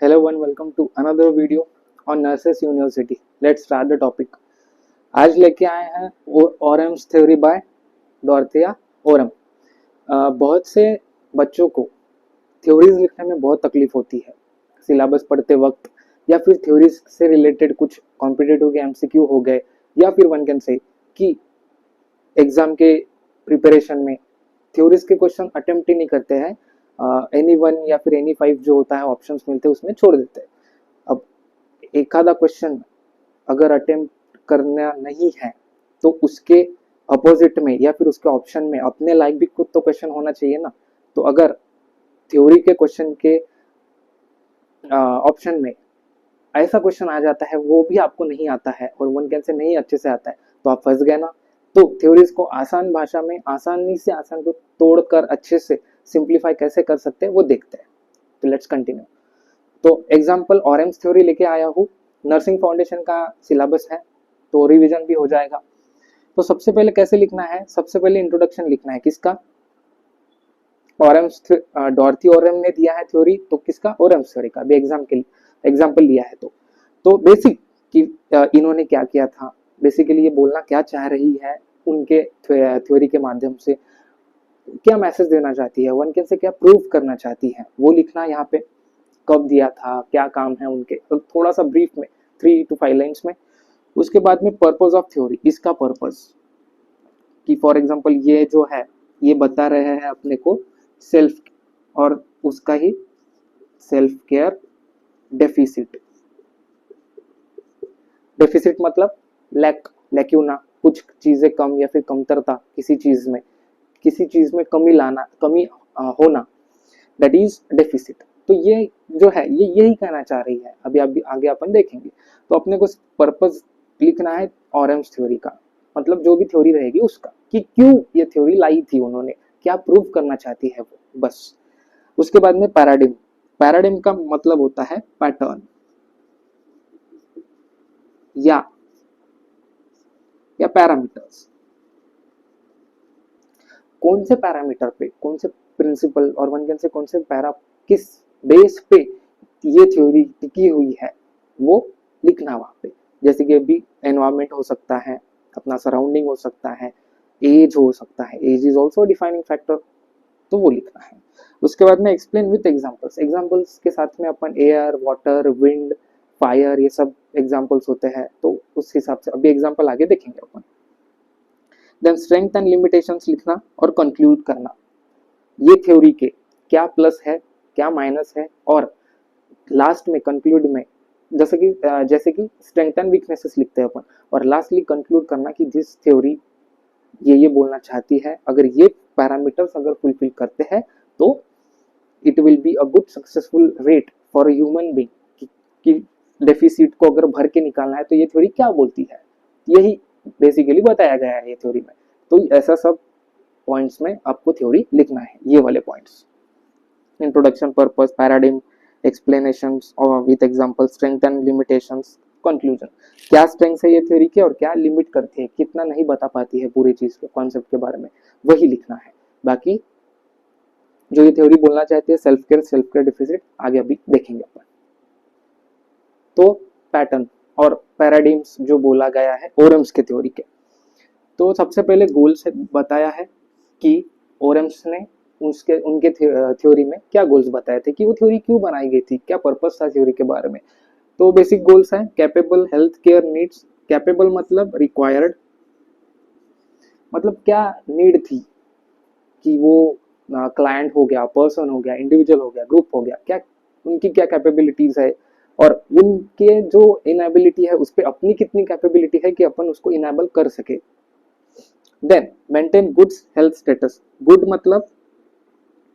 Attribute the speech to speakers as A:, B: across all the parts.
A: Hello and welcome to another video on Nurses University. Let's start the topic. आज लेके आए हैं ओरम्स theory by डॉर्थिया Oram. बहुत से बच्चों को थ्योरीज लिखने में बहुत तकलीफ होती है सिलेबस पढ़ते वक्त, या फिर थ्योरीज से रिलेटेड कुछ कॉम्पिटिटिव के एमसीक्यू हो गए, या फिर वन कैन से कि एग्जाम के प्रिपरेशन में थ्योरीज के क्वेश्चन अटेम्प्ट ही नहीं करते हैं। एनी वन या फिर एनी फाइव जो होता है ऑप्शंस मिलते हैं उसमें छोड़ देते हैं। अब एक आधा क्वेश्चन अगर अटेम्प्ट करना नहीं है तो उसके अपोजिट में या फिर उसके ऑप्शन में अपने लायक भी खुद तो क्वेश्चन होना चाहिए ना। तो अगर थ्योरी के क्वेश्चन के ऑप्शन में ऐसा क्वेश्चन आ जाता है वो भी आपको नहीं आता है और वन कैन से नहीं अच्छे से आता है तो आप फंस गए ना। तो थ्योरीज को आसान भाषा में आसानी से आसान को तोड़कर अच्छे से सिंप्लीफाई कैसे कर सकते हैं वो देखते हैं। तो लेट्स कंटिन्यू। तो एग्जांपल ऑरेम्स थ्योरी लेके आया हूँ। नर्सिंग फाउंडेशन का सिलेबस है तो रिवीजन भी हो जाएगा। तो सबसे पहले कैसे लिखना है, सबसे पहले इंट्रोडक्शन लिखना है किसका, ऑरेम्स डॉर्थी ओरम ने दिया है थ्योरी तो किसका, ओरम्स थ्योरी का भी एग्जाम्पल लिया है। तो बेसिक कि इन्होंने क्या किया था, बेसिकली ये बोलना क्या चाह रही है, उनके थ्योरी के माध्यम से क्या मैसेज देना चाहती है, वन कैन से क्या प्रूव करना चाहती है वो लिखना। यहाँ पे कब दिया था, क्या काम है उनके, तो थोड़ा सा ब्रीफ में 3 to 5 लाइन्स में। उसके बाद में पर्पस ऑफ थ्योरी, इसका पर्पस कि फॉर एग्जांपल ये जो है ये बता रहे हैं अपने को सेल्फ और उसका ही सेल्फ केयर डेफिसिट। डेफिसिट मतलब लैक्यूना, कुछ चीजें कम या फिर कमतरता किसी चीज में कमी लाना, कमी होना, दैट इज डेफिसिट। तो ये जो है ये यही कहना चाह रही है। अभी अभी आगे अपन देखेंगे। तो अपने को पर्पस लिखना है ऑरेम्स थ्योरी का, मतलब जो भी थ्योरी रहेगी उसका, कि क्यों ये थ्योरी लाई थी उन्होंने, क्या प्रूव करना चाहती है वो, बस। उसके बाद में पैराडिम। पैराडिम का मतलब होता है पैटर्न या पैरामीटर्स। कौन से पैरामीटर पे, कौन से प्रिंसिपल और वन कैन से कौन से पैरा, किस बेस पे ये थ्योरी टिकी हुई है वो लिखना वहां पे। जैसे कि अभी एनवायरमेंट हो सकता है, अपना सराउंडिंग हो सकता है, एज हो सकता है, age is also defining factor, तो वो लिखना है। उसके बाद में एक्सप्लेन विथ एग्जांपल्स। एग्जांपल्स के साथ में अपन एयर, वाटर, विंड, फायर, ये सब एग्जांपल्स होते हैं तो उस हिसाब से अभी एग्जांपल आगे देखेंगे अपन। देन स्ट्रेंथ एंड लिमिटेशंस लिखना और कंक्लूड करना, ये थ्योरी के क्या प्लस है, क्या माइनस है, और लास्ट में कंक्लूड में जैसे कि स्ट्रेंथ एंड वीकनेसेस लिखते हैं अपन, और लास्टली कंक्लूड करना कि दिस थ्योरी ये बोलना चाहती है, अगर ये पैरामीटर्स अगर फुलफिल करते हैं तो it will be a good successful rate for human being, कि डेफिसिट को अगर भर के निकालना है तो ये थ्योरी क्या बोलती है, यही बेसिकली बताया गया है ये थ्योरी में। तो ऐसा सब पॉइंट्स में आपको थ्योरी लिखना है, ये वाले points. Introduction, purpose, paradigm, explanations और with example, strength and limitations, conclusion. क्या स्ट्रेंथ है ये थ्योरी के और क्या लिमिट करती है, कितना नहीं बता पाती है पूरी चीज के कॉन्सेप्ट के बारे में, वही लिखना है। बाकी जो ये थ्योरी बोलना चाहती है सेल्फ केयर डिफिसिट, आगे अभी देखेंगे अपन। तो पैटर्न और पैराडिम्स जो बोला गया है ओरम्स के थ्योरी के, तो सबसे पहले गोल्स बताया है कि ओरम्स ने उनके थ्योरी में क्या गोल्स बताए थे, कि वो थ्योरी क्यों बनाई गई थी, क्या पर्पस था थ्योरी के बारे में। तो बेसिक गोल्स हैं capable health care needs. Capable मतलब रिक्वायर्ड, मतलब क्या नीड थी, कि वो क्लाइंट हो गया, पर्सन हो गया, इंडिविजुअल हो गया, ग्रुप हो गया, क्या उनकी क्या कैपेबिलिटीज है, और उनके जो इनेबिलिटी है उस पर अपनी कितनी कैपेबिलिटी है कि अपन उसको इनेबल कर सके। Then maintain good health status. Good मतलब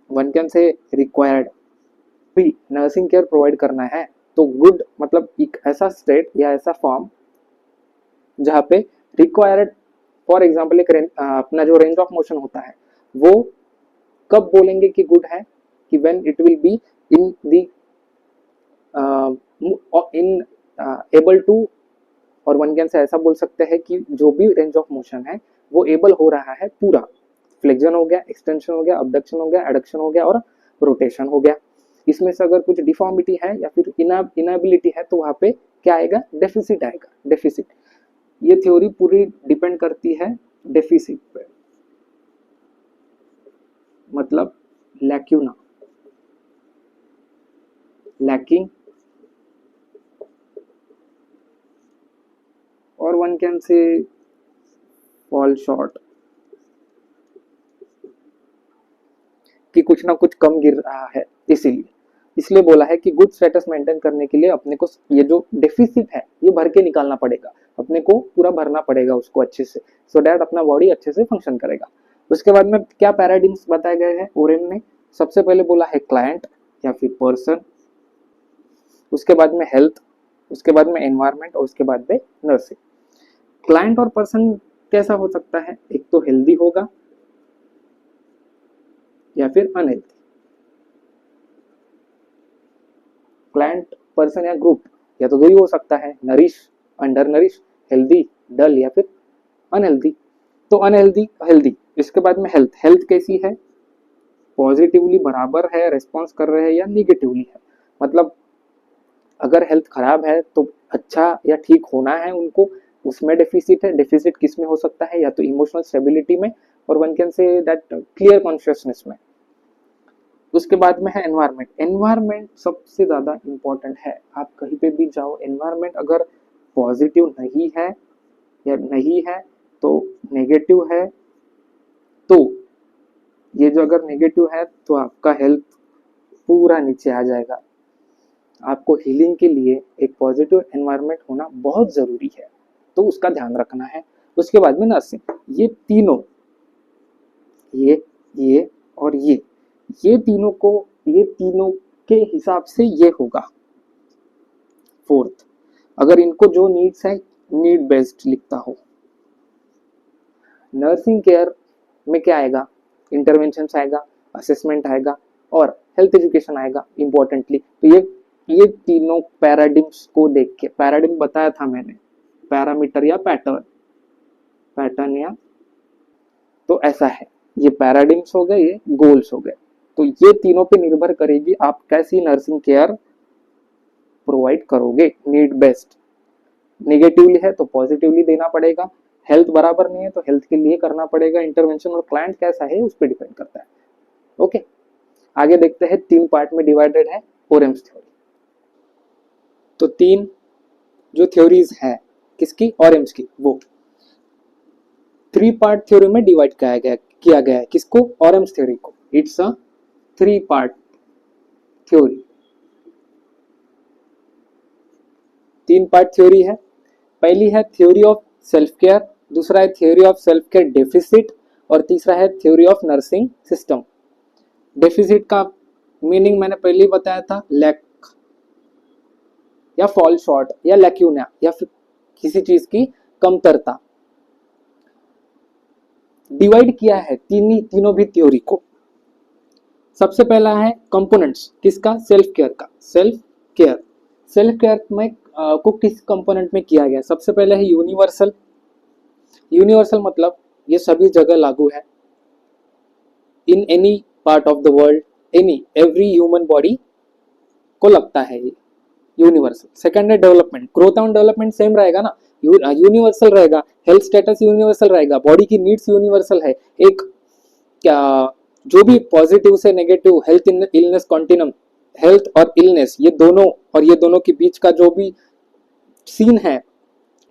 A: वन कैन से रिक्वायर्ड, भी नर्सिंग केयर प्रोवाइड करना है तो गुड मतलब एक ऐसा स्टेट या ऐसा फॉर्म जहाँ पे रिक्वायर्ड, फॉर एग्जाम्पल एक अपना जो रेंज ऑफ मोशन होता है वो कब बोलेंगे कि गुड है, कि when it will be in the enable to, और वन कैन से ऐसा बोल सकते हैं कि जो भी रेंज ऑफ मोशन है वो एबल हो रहा है पूरा, फ्लेक्शन हो गया, एक्सटेंशन हो गया, अबडक्शन हो गया, एडक्शन हो गया और रोटेशन हो गया। इसमें से अगर कुछ डिफॉर्मिटी है या फिर इनएबिलिटी है तो वहां पे क्या आएगा, डेफिसिट आएगा, डेफिसिट। ये थ्योरी पूरी डिपेंड करती है डेफिसिट पे, मतलब लैक्यूना, लैकिंग, और वन कैन से फॉल शॉर्ट, कि कुछ ना कुछ कम गिर रहा है। इसीलिए इसलिए बोला है कि गुड स्टेटस मेंटेन करने के लिए अपने को ये जो डेफिसिट है ये भर के निकालना पड़ेगा, अपने को पूरा भरना पड़ेगा उसको अच्छे से, सो डैट अपना बॉडी अच्छे से फंक्शन करेगा। उसके बाद में क्या पैराडिम्स बताए गए हैं ओरेम ने, सबसे पहले बोला है क्लाइंट या फिर पर्सन, उसके बाद में हेल्थ, उसके बाद में एनवायरमेंट, और उसके बाद में नर्सिंग। क्लाइंट और पर्सन कैसा हो सकता है, एक तो हेल्दी होगा या फिर अनहेल्दी। क्लाइंट, पर्सन या ग्रुप या तो दो ही हो सकता है, नरिश, अंडर नरिश, हेल्दी, डल या फिर अनहेल्दी। तो अनहेल्दी, हेल्दी, इसके बाद में हेल्थ, हेल्थ कैसी है, पॉजिटिवली बराबर है, रेस्पॉन्स कर रहे हैं या निगेटिवली है, मतलब अगर हेल्थ खराब है तो अच्छा या ठीक होना है उनको, उसमें डेफिसिट है। डेफिसिट किस में हो सकता है, या तो इमोशनल स्टेबिलिटी में, और one can say that clear consciousness में। उसके बाद में है एनवायरनमेंट। एनवायरनमेंट सबसे ज्यादा इंपॉर्टेंट है, आप कहीं पे भी जाओ, एनवायरनमेंट अगर पॉजिटिव नहीं है या नहीं है तो नेगेटिव है, तो ये जो अगर नेगेटिव है तो आपका हेल्थ पूरा नीचे आ जाएगा। आपको हीलिंग के लिए एक पॉजिटिव एनवायरनमेंट होना बहुत जरूरी है, तो उसका ध्यान रखना है। उसके बाद में नर्सिंग, ये तीनों, ये और ये तीनों को, ये तीनों के हिसाब से ये होगा फोर्थ। अगर इनको जो नीड्स है, नीड बेस्ड लिखता हो। नर्सिंग केयर में क्या आएगा, इंटरवेंशन आएगा, असेसमेंट आएगा और हेल्थ एजुकेशन आएगा इंपॉर्टेंटली। तो ये तीनों पैराडिम्स को देख के, पैराडिम बताया था मैंने, पैरामीटर या पैटर्न, पैटर्न या, तो ऐसा है, ये पैराडिम्स हो गए, ये गोल्स हो गए। तो ये तीनों पे निर्भर करेगी आप कैसी नर्सिंग केयर प्रोवाइड करोगे, नीड बेस्ड। नेगेटिवली है तो पॉजिटिवली देना पड़ेगा, हेल्थ बराबर नहीं है तो हेल्थ के लिए करना पड़ेगा इंटरवेंशन, और क्लाइंट कैसा है उस पर डिपेंड करता है। ओके, आगे देखते हैं, 3 पार्ट में डिवाइडेड है ओरेम्स थ्योरी। तो 3 जो थ्योरीज है किसकी, ओरेम्स की, वो 3 पार्ट थ्योरी में डिवाइड किया गया है किसको, ओरेम्स थ्योरी को। It's a 3 part theory, 3 part theory है। पहली है थ्योरी ऑफ सेल्फ केयर, दूसरा है theory of self care deficit, और तीसरा है theory of nursing system. Deficit का मीनिंग मैंने पहले ही बताया था, लैक या फॉल शॉर्ट या लैक्यूना, या फिर किसी चीज की कमतरता। डिवाइड किया है तीनों भी थ्योरी को। सबसे पहला है कंपोनेंट्स किसका, सेल्फ केयर का। सेल्फ केयर में को किस कंपोनेंट में किया गया, सबसे पहले है यूनिवर्सल। यूनिवर्सल मतलब ये सभी जगह लागू है, in any part of the world, every human body को लगता है ये यूनिवर्सल। सेकंड है development, growth and development same रहेगा ना, यूनिवर्सल रहेगा। हेल्थ स्टेटस यूनिवर्सल रहेगा, बॉडी की नीड्स यूनिवर्सल है। एक क्या, जो भी पॉजिटिव से negative, health illness continuum, health और इलनेस, ये दोनों और ये दोनों के बीच का जो भी सीन है,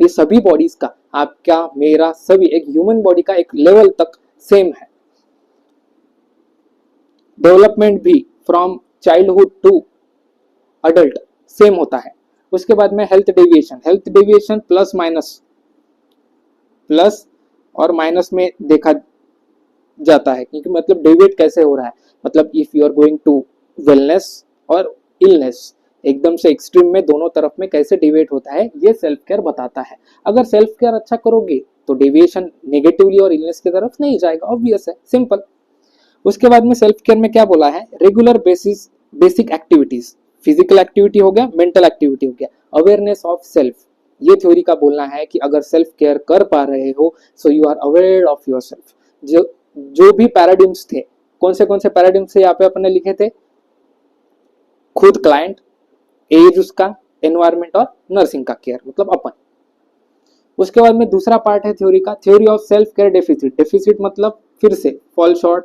A: ये सभी बॉडीज का, आपका मेरा सभी, एक ह्यूमन बॉडी का एक लेवल तक सेम है। डेवलपमेंट भी from childhood to adult same होता है। उसके बाद में health deviation plus minus, plus और माइनस में देखा जाता है, क्योंकि मतलब डेविएट कैसे हो रहा है, मतलब if you are going to wellness और इलनेस, एकदम से एक्सट्रीम में दोनों तरफ में कैसे डेविएट होता है, ये सेल्फ केयर बताता है। अगर सेल्फ केयर अच्छा करोगे तो डेविएशन नेगेटिवली और इलनेस की तरफ नहीं जाएगा, ऑब्वियस है, सिंपल। उसके बाद में सेल्फ केयर में क्या बोला है, regular basic activities, physical activity हो गया, मेंटल एक्टिविटी हो गया, अवेयरनेस ऑफ सेल्फ। ये थ्योरी का बोलना है कि अगर सेल्फ केयर कर पा रहे हो so you are aware of yourself. जो भी पैराडिम्स थे, कौन से पैराडिम्स से यहाँ पे अपने लिखे थे, खुद क्लाइंट, एज उसका, एनवायरमेंट और नर्सिंग का केयर मतलब अपन। उसके बाद में दूसरा पार्ट है थ्योरी का, theory of self care deficit. Deficit मतलब फिर से फॉल शॉर्ट,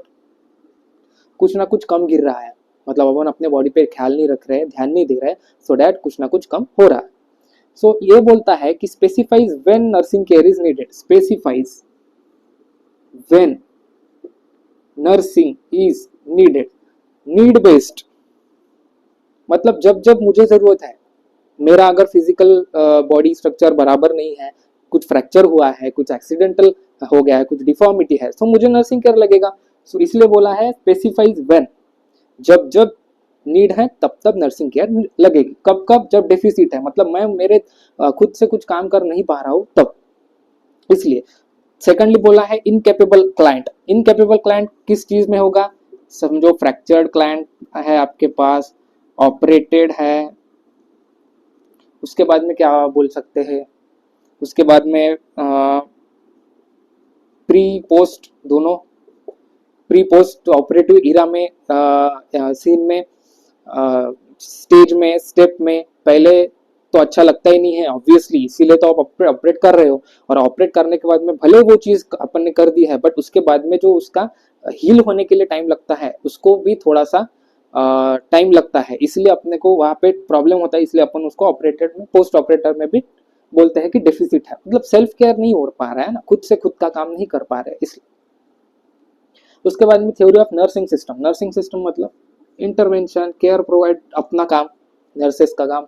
A: कुछ ना कुछ कम गिर रहा है, मतलब अपन अपने बॉडी पे ख्याल नहीं रख रहे हैं, ध्यान नहीं दे रहे हैं, सो डैट कुछ ना कुछ कम हो रहा है। सो ये बोलता है कि specifies when nursing care is needed, specifies when nursing is needed, need based मतलब जब जब मुझे जरूरत है, मेरा अगर फिजिकल बॉडी स्ट्रक्चर बराबर नहीं है, कुछ फ्रैक्चर हुआ है, कुछ एक्सीडेंटल हो गया है, कुछ डिफॉर्मिटी है, तो मुझे नर्सिंग केयर लगेगा। सो इसलिए बोला है स्पेसिफाइज व्हेन, जब जब नीड है तब तब नर्सिंग केयर लगेगी। कब कब, जब डेफिसिट है, मतलब मैं मेरे खुद से कुछ काम कर नहीं पा रहा हूं तब। इसलिए सेकंडली बोला है इनकेपेबल क्लाइंट। इनकेपेबल क्लाइंट किस चीज में होगा, समझो फ्रैक्चर्ड क्लाइंट है आपके पास, ऑपरेटेड है, उसके बाद में क्या बोल सकते हैं, उसके बाद में प्री पोस्ट दोनों, प्री पोस्ट ऑपरेटिव इरा में, सीन में, स्टेज में, स्टेप में, पहले तो अच्छा लगता ही नहीं है ऑब्वियसली, इसीलिए तो आप ऑपरेट कर रहे हो, और ऑपरेट करने के बाद में भले वो चीज अपन ने कर दी है, बट उसके बाद में जो उसका हील होने के लिए टाइम लगता है, उसको भी थोड़ा सा टाइम लगता है, इसलिए अपने को वहां पे प्रॉब्लम होता है, इसलिए अपन उसको ऑपरेटेड में, पोस्ट ऑपरेटर में भी बोलते हैं कि डेफिसिट है, मतलब सेल्फ केयर नहीं हो पा रहा है ना, खुद से खुद का काम नहीं कर पा रहे इसलिए। उसके बाद में theory of nursing system. Nursing system मतलब इंटरवेंशन, केयर प्रोवाइड, अपना काम, नर्सेस का काम।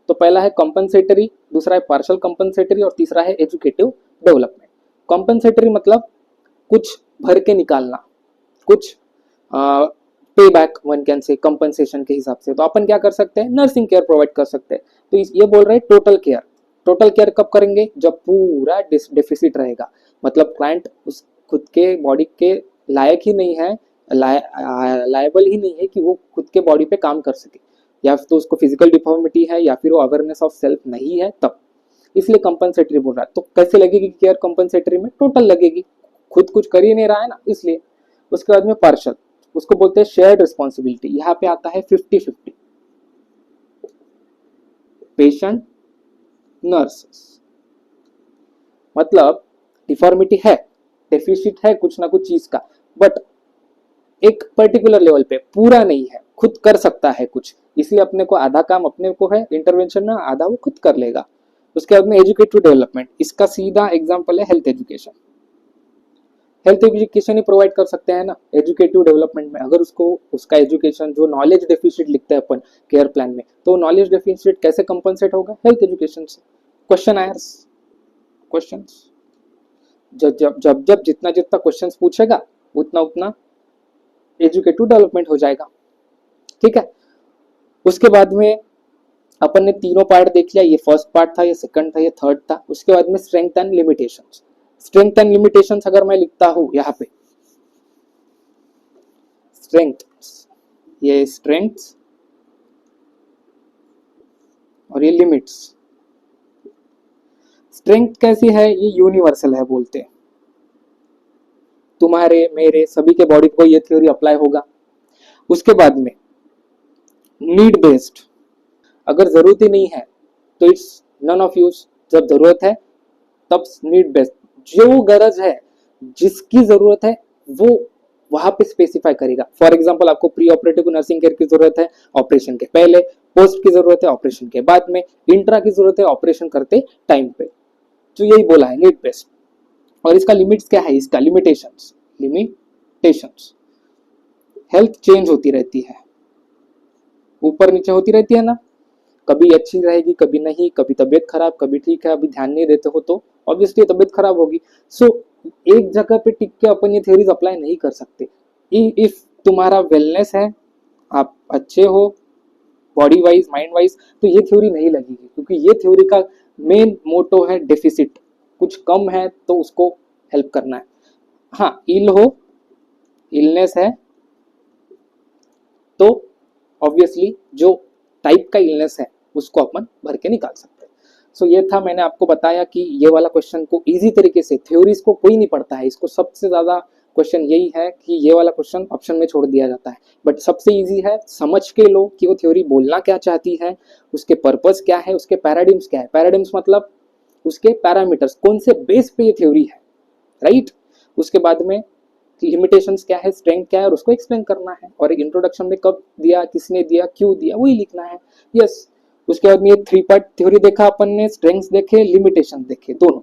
A: तो पहला है कंपनसेटरी, दूसरा है पार्शियल कंपनसेटरी और तीसरा है एजुकेटिव डेवलपमेंट। कंपनसेटरी मतलब कुछ भर के निकालना, कुछ पे बैक वन कैन से, कंपनसेशन के हिसाब से। तो अपन क्या कर सकते हैं, नर्सिंग केयर प्रोवाइड कर सकते हैं। तो ये बोल रहे हैं टोटल केयर। टोटल केयर कब करेंगे, जब पूरा डेफिसिट रहेगा, मतलब क्लाइंट उस खुद के बॉडी के लायक ही नहीं है, लायबल ही नहीं है कि वो खुद के बॉडी पे काम कर सके, या तो उसको फिजिकल डिफॉर्मिटी है, या फिर वो अवेयरनेस ऑफ सेल्फ नहीं है तब, इसलिए कंपनसेटरी बोल रहा है। तो कैसे लगेगी केयर कंपनसेटरी में, टोटल लगेगी, खुद कुछ कर ही नहीं रहा है ना, इसलिए। उसके बाद में पार्शियल, उसको बोलते हैं शेयर्ड रिस्पॉन्सिबिलिटी। यहाँ पे आता है 50-50, पेशेंट नर्सेस, मतलब डिफॉर्मिटी है, डेफिसिट है कुछ ना कुछ चीज का, बट एक पर्टिकुलर लेवल पे पूरा नहीं है, खुद कर सकता है कुछ, इसलिए अपने को आधा काम अपने को है इंटरवेंशन में, आधा वो खुद कर लेगा। उसके बाद में एजुकेटिव डेवलपमेंट, इसका सीधा एग्जांपल है हेल्थ एजुकेशन। हेल्थ एजुकेशन ही प्रोवाइड कर सकते हैं ना एजुकेटिव डेवलपमेंट में, अगर उसको उसका एजुकेशन जो नॉलेज डेफिसिट लिखते हैं अपन केयर प्लान में, तो नॉलेज डेफिसिट कैसे कंपनसेट होगा, हेल्थ एजुकेशन से। क्वेश्चन आयर्स, क्वेश्चंस, जब जब जब जब जितना जितना क्वेश्चंस पूछेगा उतना उतना एजुकेटिव डेवलपमेंट हो जाएगा, ठीक है। उसके बाद में अपन ने तीनों पार्ट देख लिया, ये फर्स्ट पार्ट था, ये सेकंड था, ये थर्ड था। उसके बाद में strength and limitations. Strength and limitations अगर मैं लिखता हूं यहाँ पे, स्ट्रेंथ, ये स्ट्रेंथ और ये लिमिट्स। स्ट्रेंथ कैसी है, ये यूनिवर्सल है बोलते हैं, तुम्हारे मेरे सभी के बॉडी को ये थ्योरी अप्लाई होगा। उसके बाद में नीड बेस्ड, अगर जरूरत ही नहीं है तो इट्स नन ऑफ यूज, जब जरूरत है तब नीड बेस्ड, जो गरज है, जिसकी जरूरत है वो वहां पे स्पेसिफाई करेगा। फॉर एग्जांपल आपको प्री ऑपरेटिव नर्सिंग केयर की जरूरत है ऑपरेशन के पहले, पोस्ट की जरूरत है ऑपरेशन के बाद में, इंट्रा की जरूरत है ऑपरेशन करते टाइम पे, तो यही बोला है नीड बेस्ड। और इसका लिमिट्स क्या है, इसका लिमिटेशंस, लिमिटेशंस, हेल्थ चेंज होती रहती है, ऊपर नीचे होती रहती है ना, कभी अच्छी रहेगी कभी नहीं, कभी तबीयत खराब कभी ठीक है, अभी ध्यान नहीं देते हो तो ऑब्वियसली तबीयत खराब होगी। सो एक जगह पे टिक के अपन ये थ्योरीज अप्लाई नहीं कर सकते। इफ तुम्हारा वेलनेस है, आप अच्छे हो बॉडी वाइज माइंड वाइज, तो ये थ्योरी नहीं लगेगी, क्योंकि ये थ्योरी का मेन मोटो है डेफिसिट, कुछ कम है तो उसको हेल्प करना है। हाँ, इल हो, इलनेस है तो ऑब्वियसली जो टाइप का इलनेस है उसको अपन भर के निकाल सकते हैं। सो ये था, मैंने आपको बताया कि ये वाला क्वेश्चन को इजी तरीके से, थ्योरीज को कोई नहीं पढ़ता है, इसको सबसे ज्यादा क्वेश्चन यही है कि ये वाला क्वेश्चन ऑप्शन में छोड़ दिया जाता है, बट सबसे इजी है, समझ के लो कि वो थ्योरी बोलना क्या चाहती है, उसके पर्पस क्या है, उसके पैराडिम्स क्या है। पैराडिम्स मतलब उसके पैरामीटर्स, कौन से बेस पे ये थ्योरी है, राइट। उसके बाद में लिमिटेशंस क्या है, स्ट्रेंथ क्या है, और उसको एक्सप्लेन करना है। और इंट्रोडक्शन में कब दिया, किसने दिया, क्यों दिया, वही लिखना है। यस। उसके बाद में ये 3 पार्ट थ्योरी देखा अपन ने, स्ट्रेंथ्स देखे, लिमिटेशन देखे दोनों,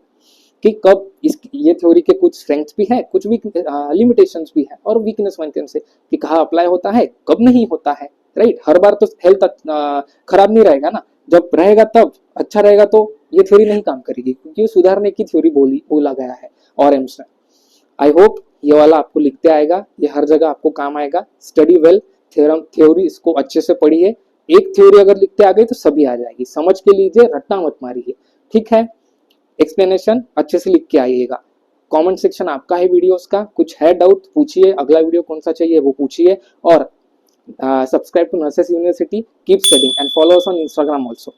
A: कि कब इस ये थ्योरी के कुछ स्ट्रेंथ्स भी है, कुछ लिमिटेशंस भी है, और वीकनेस वन से कि कहाँ अप्लाई होता है, कब नहीं होता है, राइट। हर बार तो हेल्थ खराब नहीं रहेगा ना, जब रहेगा तब अच्छा रहेगा, तो ये थ्योरी नहीं काम करेगी, क्योंकि ये सुधारने की थ्योरी बोला गया है और एम्स में। आई होप ये वाला आपको लिखते आएगा, ये हर जगह आपको काम आएगा। स्टडी वेल, थ्योरम थ्योरी इसको अच्छे से पढ़िए। एक थ्योरी अगर लिखते आ गई तो सभी आ जाएगी, समझ के लीजिए, रट्टा मत मारिए, ठीक है। एक्सप्लेनेशन अच्छे से लिख के आइएगा। कमेंट सेक्शन आपका है वीडियोस का, कुछ है डाउट पूछिए, अगला वीडियो कौन सा चाहिए वो पूछिए, और subscribe to nurses university, keep studying and follow us on Instagram also.